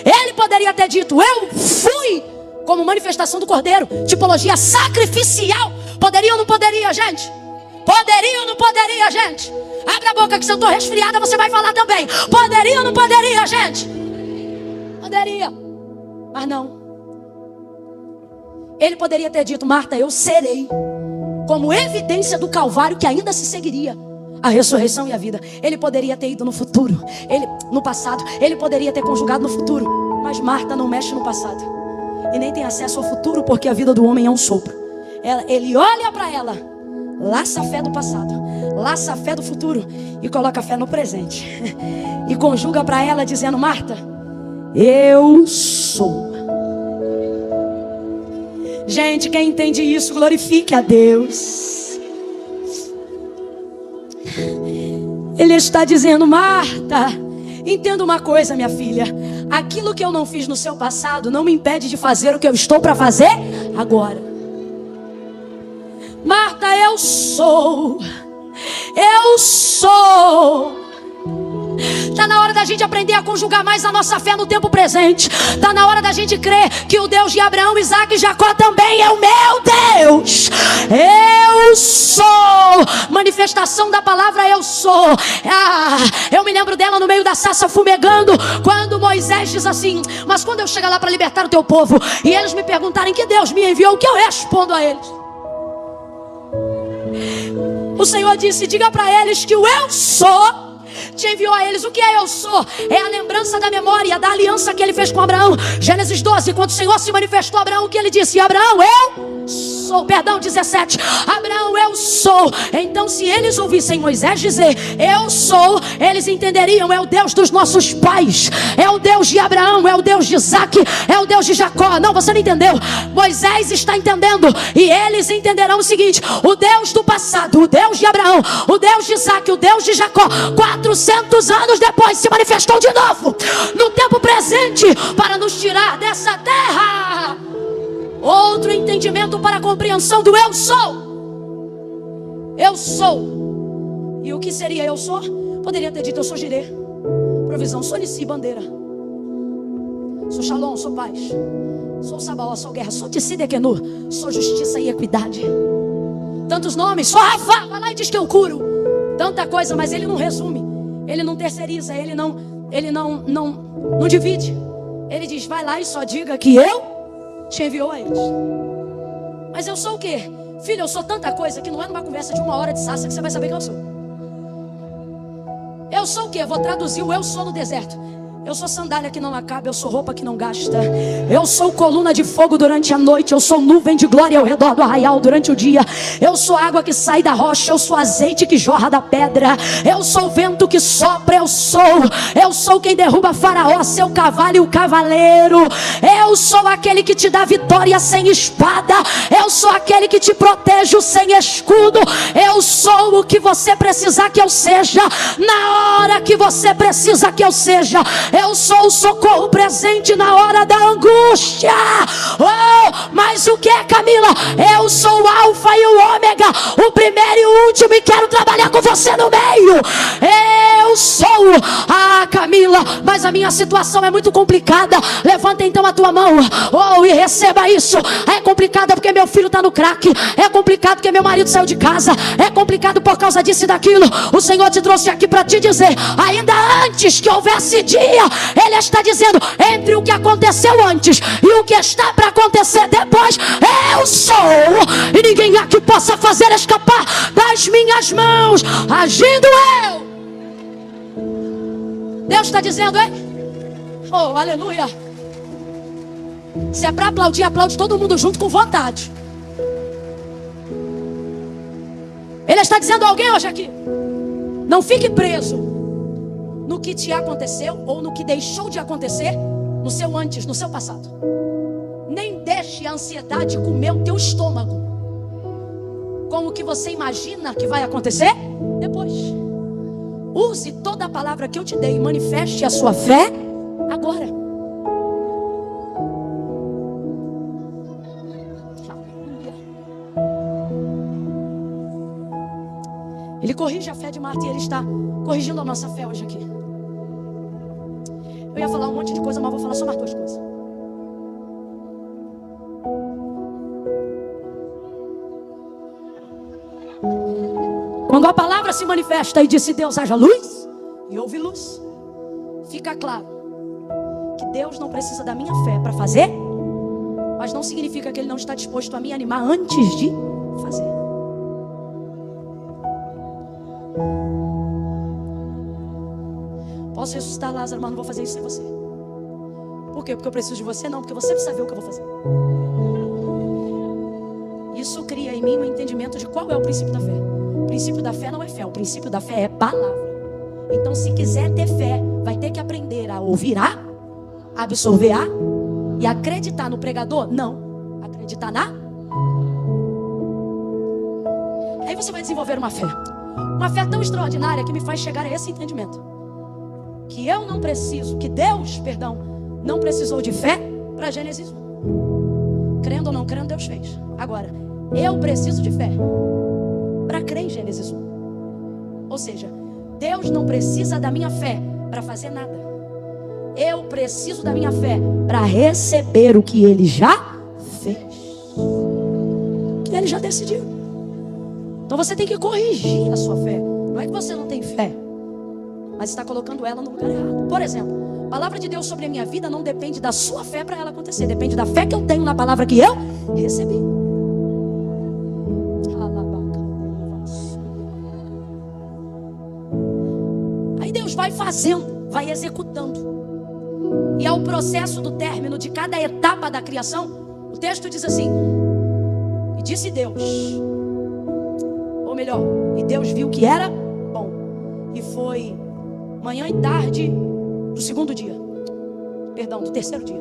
Ele poderia ter dito, eu fui, como manifestação do cordeiro. Tipologia sacrificial. Poderia ou não poderia, gente? Poderia ou não poderia, gente? Abre a boca que se eu estou resfriada você vai falar também. Poderia ou não poderia, gente? Poderia. Mas não. Ele poderia ter dito, Marta, eu serei, como evidência do Calvário que ainda se seguiria, a ressurreição e a vida. Ele poderia ter ido no futuro, no passado. Ele poderia ter conjugado no futuro. Mas Marta não mexe no passado e nem tem acesso ao futuro, porque a vida do homem é um sopro. Ele olha para ela, laça a fé do passado, laça a fé do futuro e coloca a fé no presente. E conjuga para ela dizendo, Marta, eu sou. Gente, quem entende isso, glorifique a Deus. Ele está dizendo, Marta, entenda uma coisa, minha filha. Aquilo que eu não fiz no seu passado não me impede de fazer o que eu estou para fazer agora. Marta, eu sou. Eu sou. Está na hora da gente aprender a conjugar mais a nossa fé no tempo presente. Está na hora da gente crer que o Deus de Abraão, Isaac e Jacó também é o meu Deus. Eu sou. Manifestação da palavra eu sou. Eu me lembro dela no meio da sarça fumegando, quando Moisés diz assim, mas quando eu chegar lá para libertar o teu povo e eles me perguntarem que Deus me enviou, o que eu respondo a eles? O Senhor disse, diga para eles que o eu sou te enviou a eles. O que é eu sou? É a lembrança da memória, da aliança que ele fez com Abraão. Gênesis 12, quando o Senhor se manifestou a Abraão, o que ele disse? Abraão, eu sou. Perdão, 17. Abraão, eu sou. Então se eles ouvissem Moisés dizer, eu sou, eles entenderiam, é o Deus dos nossos pais, é o Deus de Abraão, é o Deus de Isaac, é o Deus de Jacó. Não, você não entendeu. Moisés está entendendo, e eles entenderão o seguinte, o Deus do passado, o Deus de Abraão, o Deus de Isaac, o Deus de Jacó, 400 anos depois se manifestou de novo no tempo presente para nos tirar dessa terra. Outro entendimento para a compreensão do eu sou. Eu sou. E o que seria eu sou? Poderia ter dito: eu sou Jirê, provisão. Sou Nissi, bandeira. Sou Shalom, sou paz. Sou Sabaó, sou guerra. Sou Tissidekenu, sou justiça e equidade. Tantos nomes. Sou Rafa, vai lá e diz que eu curo. Tanta coisa, mas ele não resume. Ele não terceiriza, ele não divide. Ele diz: vai lá e só diga que eu te enviou a eles. Mas eu sou o quê? Filho, eu sou tanta coisa que não é numa conversa de 1 hora de sassa que você vai saber quem eu sou. Eu sou o quê? Eu vou traduzir o eu sou no deserto. Eu sou sandália que não acaba, eu sou roupa que não gasta. Eu sou coluna de fogo durante a noite. Eu sou nuvem de glória ao redor do arraial durante o dia. Eu sou água que sai da rocha. Eu sou azeite que jorra da pedra. Eu sou vento que sopra. Eu sou quem derruba Faraó, seu cavalo e o cavaleiro. Eu sou aquele que te dá vitória sem espada. Eu sou aquele que te protege sem escudo. Eu sou o que você precisar que eu seja, na hora que você precisa que eu seja. Eu sou o socorro presente na hora da angústia. Oh, mas o que é, Camila? Eu sou o alfa e o ômega, o primeiro e o último, e quero trabalhar com você no meio. Eu sou. Camila, mas a minha situação é muito complicada. Levanta então a tua mão, e receba isso. É complicado porque meu filho está no crack. É complicado porque meu marido saiu de casa. É complicado por causa disso e daquilo. O Senhor te trouxe aqui para te dizer: ainda antes que houvesse dia, Ele está dizendo: entre o que aconteceu antes e o que está para acontecer depois, eu sou, e ninguém aqui possa fazer escapar das minhas mãos, agindo eu. Deus está dizendo, hein? Oh, aleluia. Se é para aplaudir, aplaude todo mundo junto com vontade. Ele está dizendo a alguém hoje aqui: não fique preso no que te aconteceu ou no que deixou de acontecer, no seu antes, no seu passado. Nem deixe a ansiedade comer o teu estômago com o que você imagina que vai acontecer depois. Use toda a palavra que eu te dei e manifeste a sua fé agora. Ele corrige a fé de Marta e Ele está corrigindo a nossa fé hoje aqui. Eu ia falar um monte de coisa, mas vou falar só mais 2 coisas. Quando a palavra se manifesta e disse: Deus, haja luz, e houve luz, fica claro que Deus não precisa da minha fé para fazer, mas não significa que Ele não está disposto a me animar antes de fazer. Posso ressuscitar Lázaro, mas não vou fazer isso sem você. Por quê? Porque eu preciso de você? Não, porque você precisa ver o que eu vou fazer. Isso cria em mim um entendimento de qual é o princípio da fé. O princípio da fé não é fé, o princípio da fé é palavra. Então, se quiser ter fé, vai ter que aprender a ouvir a, absorver a e acreditar no pregador? Não, acreditar na. Aí você vai desenvolver uma fé tão extraordinária que me faz chegar a esse entendimento: que eu não preciso, que Deus, não precisou de fé para Gênesis 1. Crendo ou não crendo, Deus fez. Agora, eu preciso de fé para crer em Gênesis 1. Ou seja, Deus não precisa da minha fé para fazer nada. Eu preciso da minha fé para receber o que Ele já fez, que Ele já decidiu. Então você tem que corrigir a sua fé. Não é que você não tem fé, mas está colocando ela no lugar errado. Por exemplo, a palavra de Deus sobre a minha vida não depende da sua fé para ela acontecer. Depende da fé que eu tenho na palavra que eu recebi. Aí Deus vai fazendo, vai executando. E ao processo do término de cada etapa da criação, o texto diz assim: e disse Deus, ou melhor, e Deus viu que era bom. E foi manhã e tarde do segundo dia, do terceiro dia.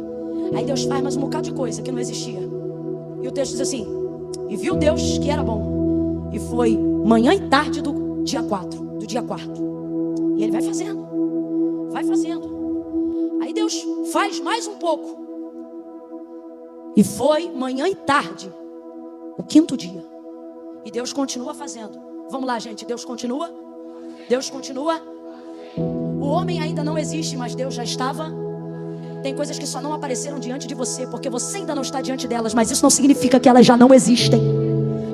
Aí Deus faz mais um bocado de coisa que não existia. E o texto diz assim: e viu Deus que era bom. E foi manhã e tarde do dia 4, do dia 4. E Ele vai fazendo. Aí Deus faz mais um pouco. E foi manhã e tarde, o 5º dia. E Deus continua fazendo. Vamos lá, gente, Deus continua. O homem ainda não existe, mas Deus já estava. Tem coisas que só não apareceram diante de você, porque você ainda não está diante delas, mas isso não significa que elas já não existem.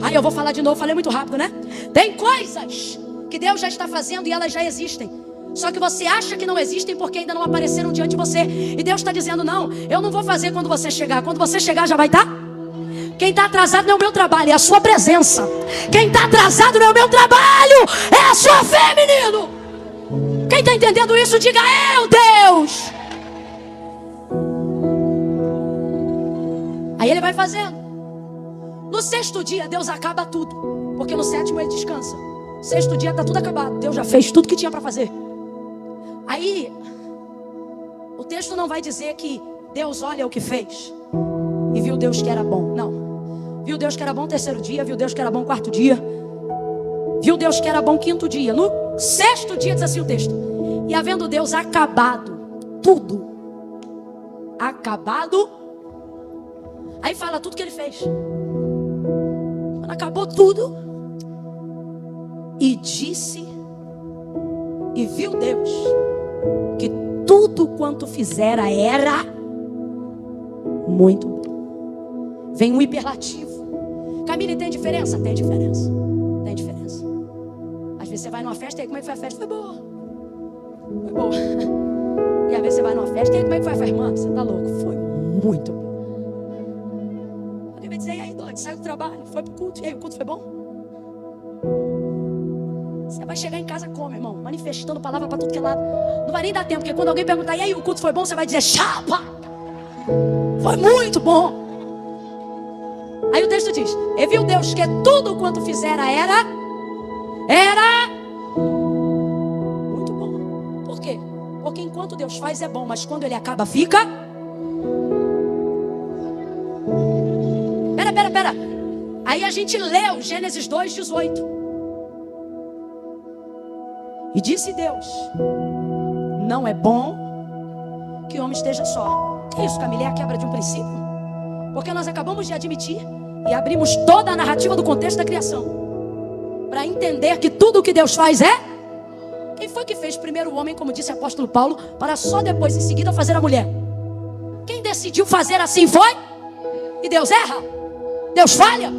Aí eu vou falar de novo, falei muito rápido, né? Tem coisas que Deus já está fazendo e elas já existem. Só que você acha que não existem porque ainda não apareceram diante de você. E Deus está dizendo, não, eu não vou fazer quando você chegar. Quando você chegar já vai estar. Quem está atrasado não é o meu trabalho, é a sua presença. Quem está atrasado não é o meu trabalho, é a sua fé, menino. Quem está entendendo isso, diga eu, Deus. Aí ele vai fazendo. No sexto dia Deus acaba tudo, porque no sétimo ele descansa. Sexto dia está tudo acabado, Deus já fez tudo que tinha para fazer. Aí o texto não vai dizer que Deus olha o que fez e viu Deus que era bom. Não, viu Deus que era bom terceiro dia, viu Deus que era bom quarto dia, viu Deus que era bom quinto dia. No sexto dia diz assim o texto: e havendo Deus acabado tudo, acabado, aí fala tudo que ele fez. Quando acabou tudo, e disse, e viu Deus que tudo quanto fizera era muito bom. Vem um hiperlativo. Camille, tem diferença? Tem diferença. Tem diferença. Às vezes você vai numa festa e aí, como é que foi a festa? Foi boa. Foi boa. E às vezes você vai numa festa e aí, como é que foi a festa? Irmã, você tá louco? Foi muito bom. Alguém vai dizer, e aí, Dodi, saiu do trabalho, foi pro culto, e aí, o culto foi bom? Você vai chegar em casa como, irmão? Manifestando palavra para tudo que é lado. Não vai nem dar tempo, porque quando alguém perguntar, e aí, o culto foi bom? Você vai dizer, chapa! Foi muito bom. Aí o texto diz, e viu Deus que tudo quanto fizera era muito bom. Por quê? Porque enquanto Deus faz é bom, mas quando ele acaba fica. Pera. Aí a gente leu Gênesis 2:18. E disse Deus, não é bom que o homem esteja só. Que isso, Camille? É a quebra de um princípio? Porque nós acabamos de admitir e abrimos toda a narrativa do contexto da criação para entender que tudo o que Deus faz é. Quem foi que fez primeiro o homem, como disse o apóstolo Paulo, para só depois em seguida fazer a mulher? Quem decidiu fazer assim foi? E Deus erra? Deus falha?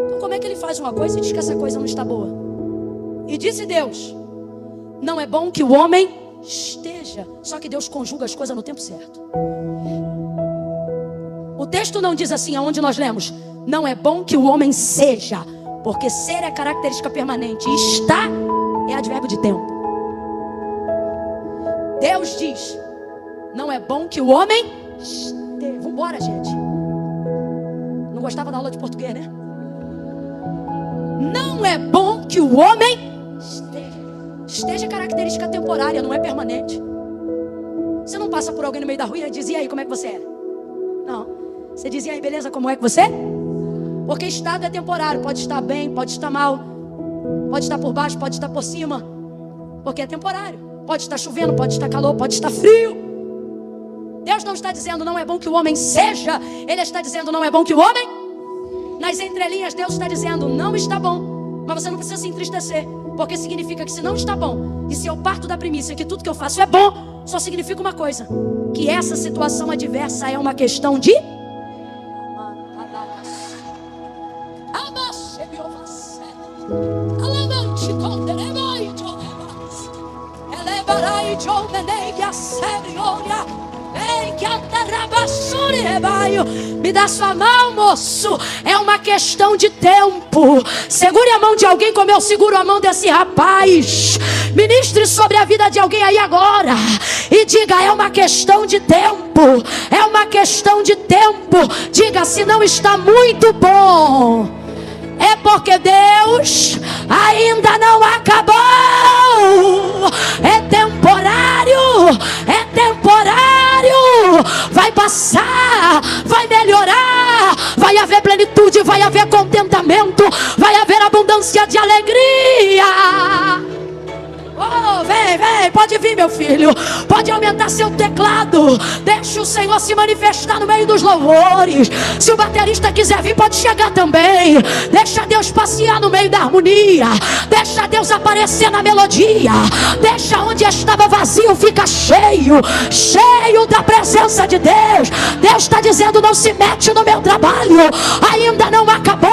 Então como é que ele faz uma coisa e diz que essa coisa não está boa? E disse Deus, não é bom que o homem esteja. Só que Deus conjuga as coisas no tempo certo. O texto não diz assim, aonde nós lemos, não é bom que o homem seja, porque ser é característica permanente e estar é advérbio de tempo. Deus diz, não é bom que o homem esteja. Vambora, gente. Não gostava da aula de português, né? Não é bom que o homem esteja característica temporária, não é permanente. Você não passa por alguém no meio da rua e diz, e aí, como é que você é? Não. Você diz, e aí, beleza, como é que você é? Porque estado é temporário, pode estar bem, pode estar mal, pode estar por baixo, pode estar por cima, porque é temporário. Pode estar chovendo, pode estar calor, pode estar frio. Deus não está dizendo, não é bom que o homem seja. Ele está dizendo, não é bom que o homem. Nas entrelinhas, Deus está dizendo, não está bom. Mas você não precisa se entristecer, porque significa que se não está bom, e se eu parto da premissa que tudo que eu faço é bom, só significa uma coisa, que essa situação adversa é uma questão de me dá sua mão, moço. É uma questão de tempo. Segure a mão de alguém como eu seguro a mão desse rapaz. Ministre sobre a vida de alguém aí agora e diga, é uma questão de tempo. É uma questão de tempo. Diga, se não está muito bom, é porque Deus ainda não acabou. É temporário. É temporário. Vai passar. Vai melhorar. Vai haver plenitude. Vai haver contentamento. Vai haver abundância de alegria. Oh, vem, pode vir, meu filho. Pode aumentar seu teclado. Deixa o Senhor se manifestar no meio dos louvores. Se o baterista quiser vir, pode chegar também. Deixa Deus passear no meio da harmonia. Deixa Deus aparecer na melodia. Deixa onde estava vazio fica cheio. Cheio da presença de Deus. Deus está dizendo: não se mete no meu trabalho. Ainda não acabou.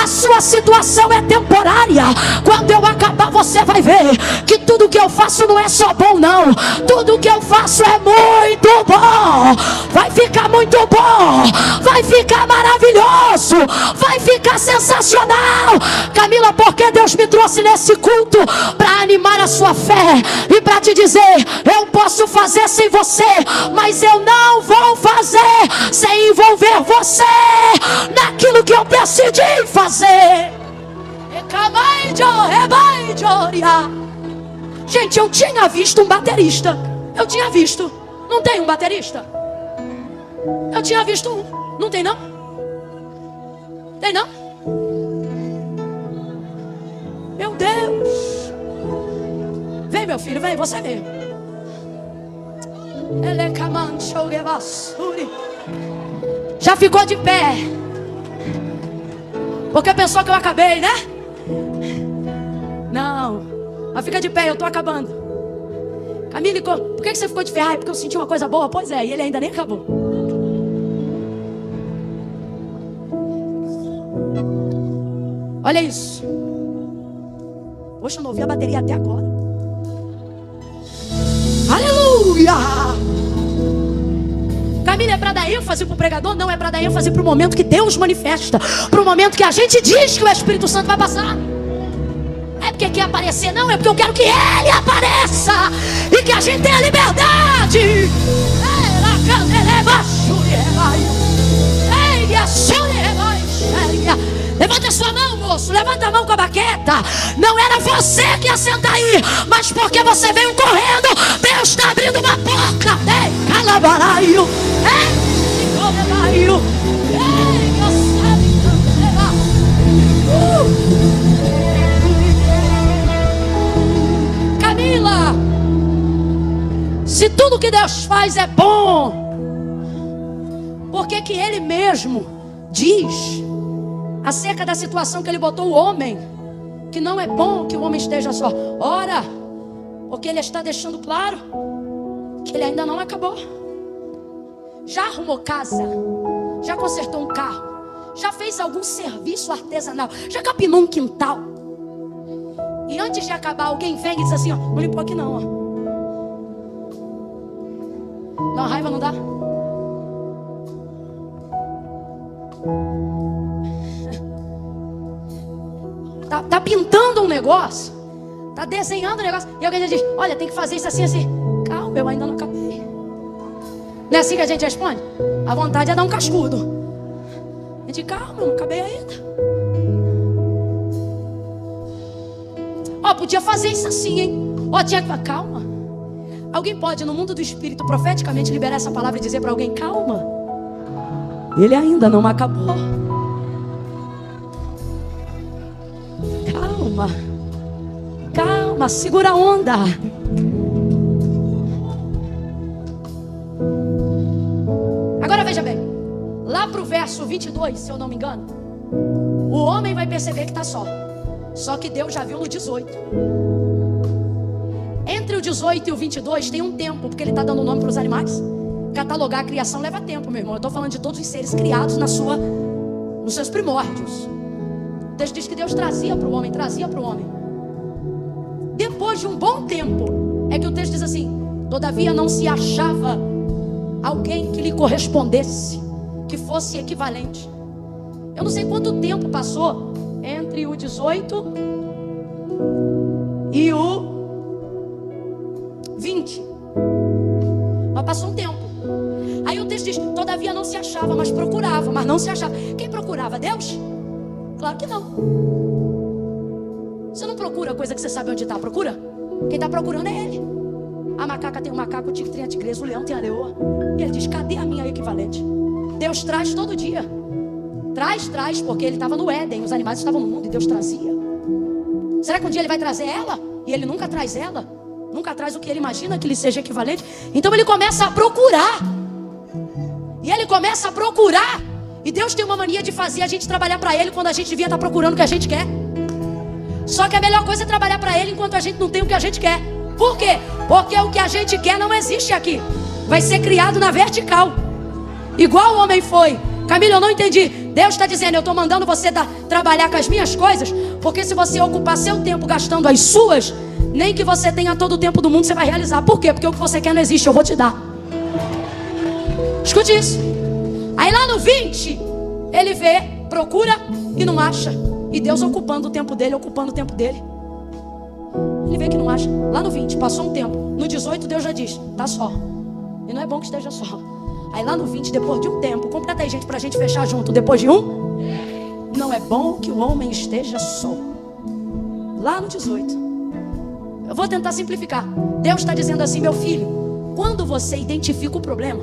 A sua situação é temporária. Quando eu acabar, você vai ver que tudo que eu faço não é só bom, não. Tudo que eu faço é muito bom. Vai ficar muito bom. Vai ficar maravilhoso. Vai ficar sensacional. Camila, porque Deus me trouxe nesse culto? Para animar a sua fé e para te dizer: eu posso fazer sem você, mas eu não vou fazer sem envolver você naquilo que eu decidi fazer. Gente, eu tinha visto um baterista. Eu tinha visto. Não tem um baterista? Eu tinha visto um. Não tem não? Tem não? Meu Deus. Vem, meu filho, vem, você mesmo. Já ficou de pé? Porque pensou que eu acabei, né? Não. Mas fica de pé, eu tô acabando. Camille, por que você ficou de pé? Porque eu senti uma coisa boa. Pois é, e ele ainda nem acabou. Olha isso. Poxa, eu não ouvi a bateria até agora. Aleluia! Camille, é para dar ênfase para o pregador? Não, é para dar ênfase para o momento que Deus manifesta. Para o momento que a gente diz que o Espírito Santo vai passar. É porque quer aparecer? Não, é porque eu quero que Ele apareça. E que a gente tenha liberdade. Levanta a sua mão, moço. Levanta a mão com a baqueta. Não era você que ia sentar aí, mas porque você veio correndo, Deus está abrindo uma porta. Ei, calabaraio. Ei, calabaraio. Ei, Camila, se tudo que Deus faz é bom, por que que Ele mesmo diz acerca da situação que Ele botou o homem, que não é bom que o homem esteja só? Ora, porque Ele está deixando claro que Ele ainda não acabou. Já arrumou casa? Já consertou um carro? Já fez algum serviço artesanal? Já capinou um quintal? E antes de acabar, alguém vem e diz assim: ó, não limpou aqui não, ó. Dá uma raiva, não dá? Tá pintando um negócio, tá desenhando um negócio, e alguém diz: olha, tem que fazer isso assim, assim. Calma, eu ainda não acabei. Não é assim que a gente responde? A vontade é dar um cascudo. A gente: calma, eu não acabei ainda. Ó, podia fazer isso assim, hein? Ó, tinha que falar: calma. Alguém pode, no mundo do espírito, profeticamente liberar essa palavra e dizer para alguém: calma, Ele ainda não acabou. Calma, calma, segura a onda. Agora veja bem, lá pro verso 22, se eu não me engano, o homem vai perceber que está só. Só que Deus já viu no 18. Entre o 18 e o 22 tem um tempo, porque Ele está dando nome para os animais. Catalogar a criação leva tempo, meu irmão. Eu estou falando de todos os seres criados nos seus primórdios. O texto diz que Deus trazia para o homem, Depois de um bom tempo, é que o texto diz assim: todavia não se achava alguém que lhe correspondesse, que fosse equivalente. Eu não sei quanto tempo passou entre o 18 e o 20. Mas passou um tempo. Aí o texto diz: todavia não se achava, mas procurava, mas não se achava. Quem procurava? Deus? Claro que não. Você não procura coisa que você sabe onde está. Procura? Quem está procurando é Ele. A macaca tem um macaco, o tigre tem a tigresa, o leão tem a leoa. E Ele diz: cadê a minha equivalente? Deus traz todo dia. Traz, porque Ele estava no Éden, os animais estavam no mundo e Deus trazia. Será que um dia Ele vai trazer ela? e ele nunca traz ela, nunca traz o que ele imagina que lhe seja equivalente. Então ele começa a procurar. E ele começa a procurar. E Deus tem uma mania de fazer a gente trabalhar para Ele quando a gente devia estar procurando o que a gente quer. Só que a melhor coisa é trabalhar para Ele enquanto a gente não tem o que a gente quer. Por quê? Porque o que a gente quer não existe aqui. Vai ser criado na vertical. Igual o homem foi. Camila, eu não entendi. Deus está dizendo, eu estou mandando você trabalhar com as minhas coisas, porque se você ocupar seu tempo gastando as suas, nem que você tenha todo o tempo do mundo, você vai realizar. Por quê? Porque o que você quer não existe, eu vou te dar. Escute isso. Aí lá no 20, ele vê, procura e não acha. E Deus ocupando o tempo dele, ocupando o tempo dele. Ele vê que não acha. Lá no 20, passou um tempo. No 18, Deus já diz, tá só. E não é bom que esteja só. Aí lá no 20, depois de um tempo, completa aí, gente, pra gente fechar junto. Depois de um, não é bom que o homem esteja só. Lá no 18. Eu vou tentar simplificar. Deus está dizendo assim, meu filho, quando você identifica o problema,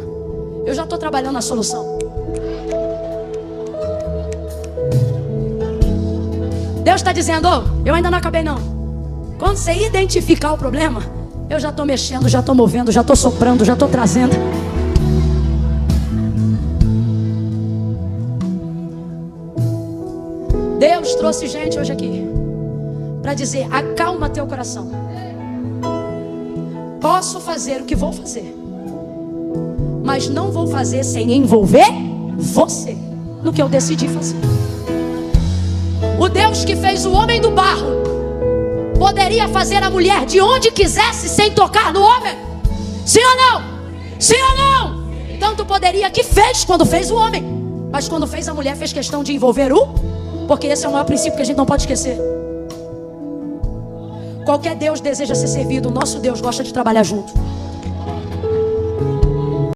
eu já estou trabalhando na solução. Deus está dizendo, eu ainda não acabei não. Quando você identificar o problema, eu já estou mexendo, já estou movendo, já estou soprando, já estou trazendo. Deus trouxe gente hoje aqui para dizer, acalma teu coração. Posso fazer o que vou fazer, mas não vou fazer sem envolver você no que eu decidi fazer. O Deus que fez o homem do barro poderia fazer a mulher de onde quisesse sem tocar no homem? Sim ou não? Sim ou não? Tanto poderia que fez quando fez o homem, mas quando fez a mulher fez questão de envolver porque esse é o maior princípio que a gente não pode esquecer. Qualquer Deus deseja ser servido, o nosso Deus gosta de trabalhar junto.